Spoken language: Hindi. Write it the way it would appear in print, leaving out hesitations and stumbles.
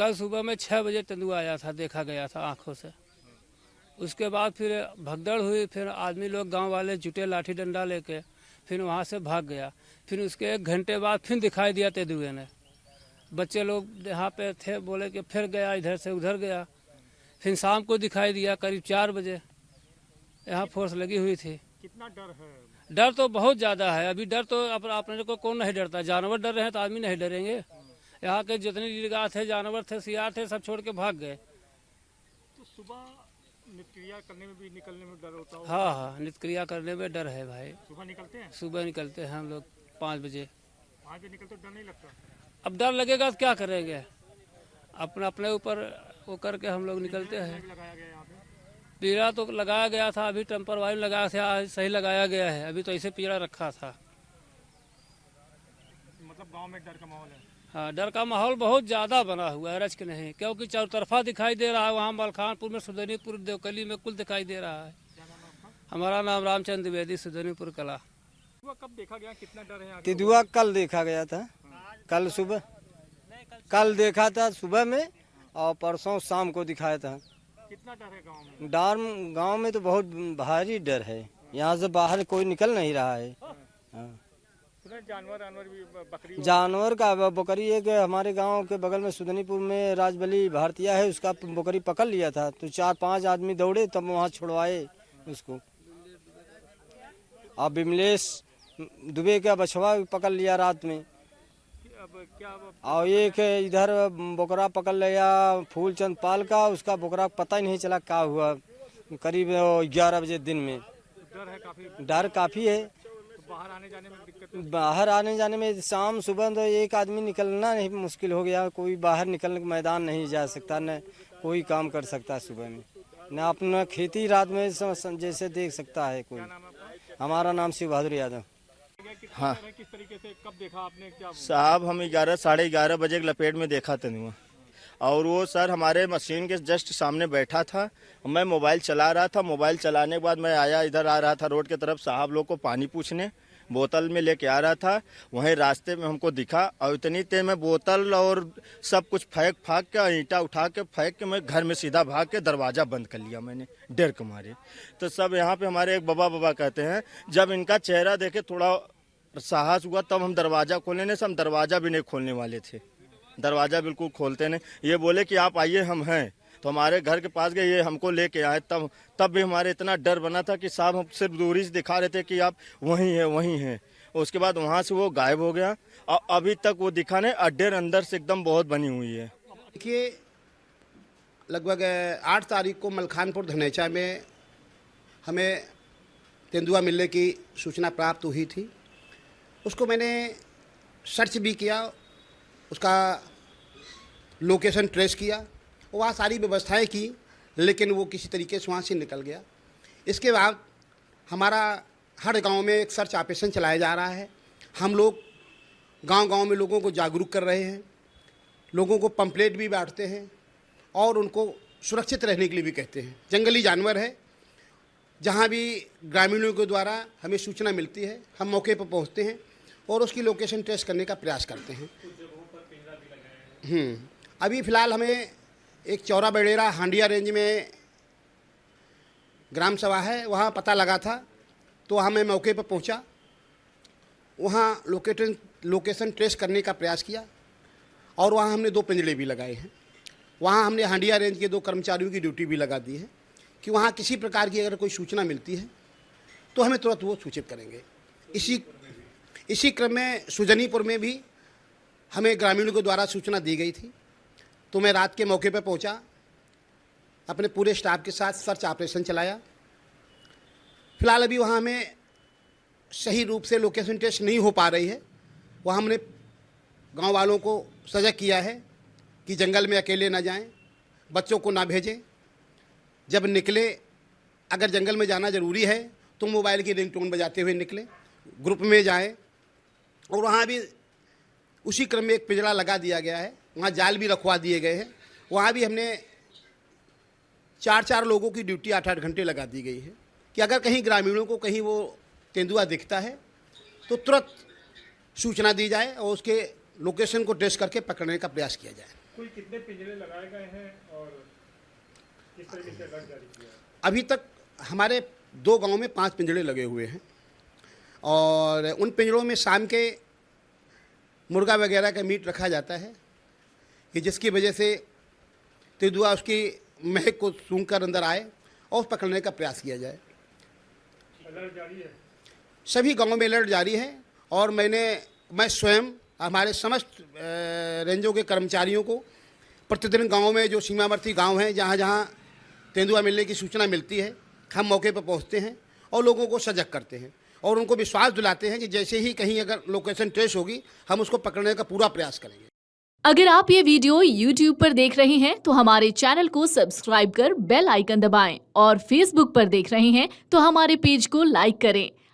कल सुबह में 6 बजे तेंदुआ आया था, देखा गया था आंखों से। उसके बाद फिर भगदड़ हुई, फिर आदमी लोग गांव वाले जुटे लाठी डंडा लेके, फिर वहाँ से भाग गया। फिर उसके 1 घंटे बाद फिर दिखाई दिया तेंदुए ने। बच्चे लोग यहाँ पे थे, बोले कि फिर गया, इधर से उधर गया। फिर शाम को दिखाई दिया करीब 4 बजे। यहाँ फोर्स लगी हुई थी। कितना डर है? डर तो बहुत ज़्यादा है। अभी डर तो अपने को कौन नहीं डरता। जानवर डर रहे हैं तो आदमी नहीं डरेंगे। यहाँ के जितने नीलगाय थे, जानवर थे, सियार थे, सब छोड़ के भाग गए। तो सुबह नित्य करने में भी, निकलने में डर होता होगा? हाँ हाँ, नित्य क्रिया करने में डर है भाई। सुबह निकलते हैं? सुबह निकलते हैं हम लोग 5 बजे। 5 बजे निकलते तो डर नहीं लगता? अब डर लगेगा तो क्या करेंगे, अपने अपने ऊपर वो करके हम लोग निकलते हैं। लगाया गया यहाँ पे? पिंजरा तो लगाया गया था, अभी टेम्पर वाइज लगाया था, आज सही लगाया गया है। अभी तो ऐसे पिंजरा रखा था। मतलब गांव में डर का माहौल है? हाँ, डर का माहौल बहुत ज़्यादा बना हुआ है, रच के नहीं। क्योंकि चौतरफा दिखाई दे रहा है। वहाँ मलखानपुर में, सुदनीपुर, देवकली में कुल दिखाई दे रहा है। क्या नाम है आपका? हमारा नाम रामचंद्र द्विवेदी, सुदनीपुर कला। तेंदुआ कब देखा गया, कितना डर है यहाँ? तेंदुआ कल देखा गया था, कल सुबह, कल देखा था सुबह में, और परसों शाम को दिखाया था। कितना डर है गांव में? डर गांव में तो बहुत भारी डर है। यहाँ से बाहर कोई निकल नहीं रहा है। हाँ। जानवर भी, बकरी जानवर का बकरी एक हमारे गांव के बगल में सुदनीपुर में राजबली भारतीय है, उसका बकरी पकड़ लिया था। तो 4-5 आदमी दौड़े, तब वहाँ छुड़वाए उसको। और बिमलेश दुबे का बछवा पकड़ लिया रात में। अब क्या और एक इधर बकरा पकड़ लिया फूलचंद पाल का, उसका बकरा पता ही नहीं चला क्या हुआ। करीब 11 बजे दिन में। डर है काफी? डर काफ़ी है। तो बाहर आने जाने में दिक्कत है? बाहर आने जाने में शाम सुबह तो एक आदमी निकलना नहीं मुश्किल हो गया। कोई बाहर निकलने के मैदान नहीं जा सकता, न कोई काम कर सकता सुबह में, न अपना खेती रात में जैसे देख सकता है कोई। नाम आपका? हमारा नाम शिव बहादुर यादव। हाँ, किस तरीके से कब देखा आपने? क्या साहब हम 11-11:30 बजे के लपेट में देखा तेंदुआ। और वो सर हमारे मशीन के जस्ट सामने बैठा था। मैं मोबाइल चला रहा था। मोबाइल चलाने के बाद मैं आया, इधर आ रहा था रोड की तरफ, साहब लोग को पानी पूछने, बोतल में लेके आ रहा था। वहीं रास्ते में हमको दिखा, और इतनी तेज में बोतल और सब कुछ फेंक फाक के, ईंटा उठा के फेंक के मैं घर में सीधा भाग के दरवाज़ा बंद कर लिया मैंने, डर के मारे। तो सब यहाँ पे हमारे एक बाबा कहते हैं, जब इनका चेहरा देखे थोड़ा साहस हुआ, तब हम दरवाज़ा खोलने, नहीं हम दरवाज़ा भी नहीं खोलने वाले थे। दरवाज़ा बिल्कुल खोलते नहीं। ये बोले कि आप आइए, हम हैं। तो हमारे घर के पास गए, ये हमको लेके आए। तब भी हमारे इतना डर बना था कि साहब हम सिर्फ दूरी से दिखा रहे थे कि आप वहीं हैं, वहीं हैं। उसके बाद वहाँ से वो गायब हो गया, और अभी तक वो दिखा नहीं। अड्डे अंदर से एकदम बहुत बनी हुई है। देखिए, लगभग 8 तारीख को मलखानपुर धनेचा में हमें तेंदुआ मिलने की सूचना प्राप्त हुई थी। उसको मैंने सर्च भी किया, उसका लोकेशन ट्रेस किया, वहाँ सारी व्यवस्थाएं की, लेकिन वो किसी तरीके से वहाँ से निकल गया। इसके बाद हमारा हर गांव में एक सर्च ऑपरेशन चलाया जा रहा है। हम लोग गांव-गांव में लोगों को जागरूक कर रहे हैं, लोगों को पंपलेट भी बांटते हैं, और उनको सुरक्षित रहने के लिए भी कहते हैं। जंगली जानवर है, जहाँ भी ग्रामीणों के द्वारा हमें सूचना मिलती है, हम मौके पर पहुँचते हैं और उसकी लोकेशन ट्रेस करने का प्रयास करते हैं। अभी फ़िलहाल हमें एक चौरा बड़ेरा हांडिया रेंज में ग्राम सभा है, वहाँ पता लगा था, तो वहाँ मैं मौके पर पहुँचा। वहाँ लोकेशन ट्रेस करने का प्रयास किया, और वहाँ हमने 2 पिंजड़े भी लगाए हैं। वहाँ हमने हांडिया रेंज के 2 कर्मचारियों की ड्यूटी भी लगा दी है कि वहाँ किसी प्रकार की अगर कोई सूचना मिलती है तो हमें तुरंत वो सूचित करेंगे। इसी क्रम में सुजनीपुर में भी हमें ग्रामीणों के द्वारा सूचना दी गई थी, तो मैं रात के मौके पर पहुंचा, अपने पूरे स्टाफ के साथ सर्च ऑपरेशन चलाया। फिलहाल अभी वहाँ हमें सही रूप से लोकेशन टेस्ट नहीं हो पा रही है। वहाँ हमने गांव वालों को सजग किया है कि जंगल में अकेले ना जाएं, बच्चों को ना भेजें। जब निकले, अगर जंगल में जाना ज़रूरी है तो मोबाइल की रिंगटोन बजाते हुए निकलें, ग्रुप में जाएं। और वहाँ भी उसी क्रम में एक पिंजरा लगा दिया गया है, वहाँ जाल भी रखवा दिए गए हैं। वहाँ भी हमने 4-4 लोगों की ड्यूटी 8-8 घंटे लगा दी गई है कि अगर कहीं ग्रामीणों को कहीं वो तेंदुआ दिखता है तो तुरंत सूचना दी जाए और उसके लोकेशन को ट्रेस करके पकड़ने का प्रयास किया जाए। कुल कितने पिंजरे लगाए गए हैं और किस तरीके से अलर्ट जारी किया है? अभी तक हमारे 2 गांव में 5 पिंजरे लगे हुए हैं और उन पिंजरों में शाम के मुर्गा वगैरह का मीट रखा जाता है कि जिसकी वजह से तेंदुआ उसकी महक को सूंघकर अंदर आए और पकड़ने का प्रयास किया जाए। अलर्ट जारी है? सभी गांवों में अलर्ट जारी है और मैं स्वयं हमारे समस्त रेंजों के कर्मचारियों को प्रतिदिन गांवों में जो सीमावर्ती गांव हैं जहां जहां तेंदुआ मिलने की सूचना मिलती है हम मौके पर पहुंचते हैं और लोगों को सजग करते हैं और उनको विश्वास दिलाते हैं कि जैसे ही कहीं अगर लोकेशन ट्रेस होगी हम उसको पकड़ने का पूरा प्रयास करेंगे। अगर आप ये वीडियो YouTube पर देख रहे हैं तो हमारे चैनल को सब्सक्राइब कर बेल आइकन दबाएं और Facebook पर देख रहे हैं तो हमारे पेज को लाइक करें।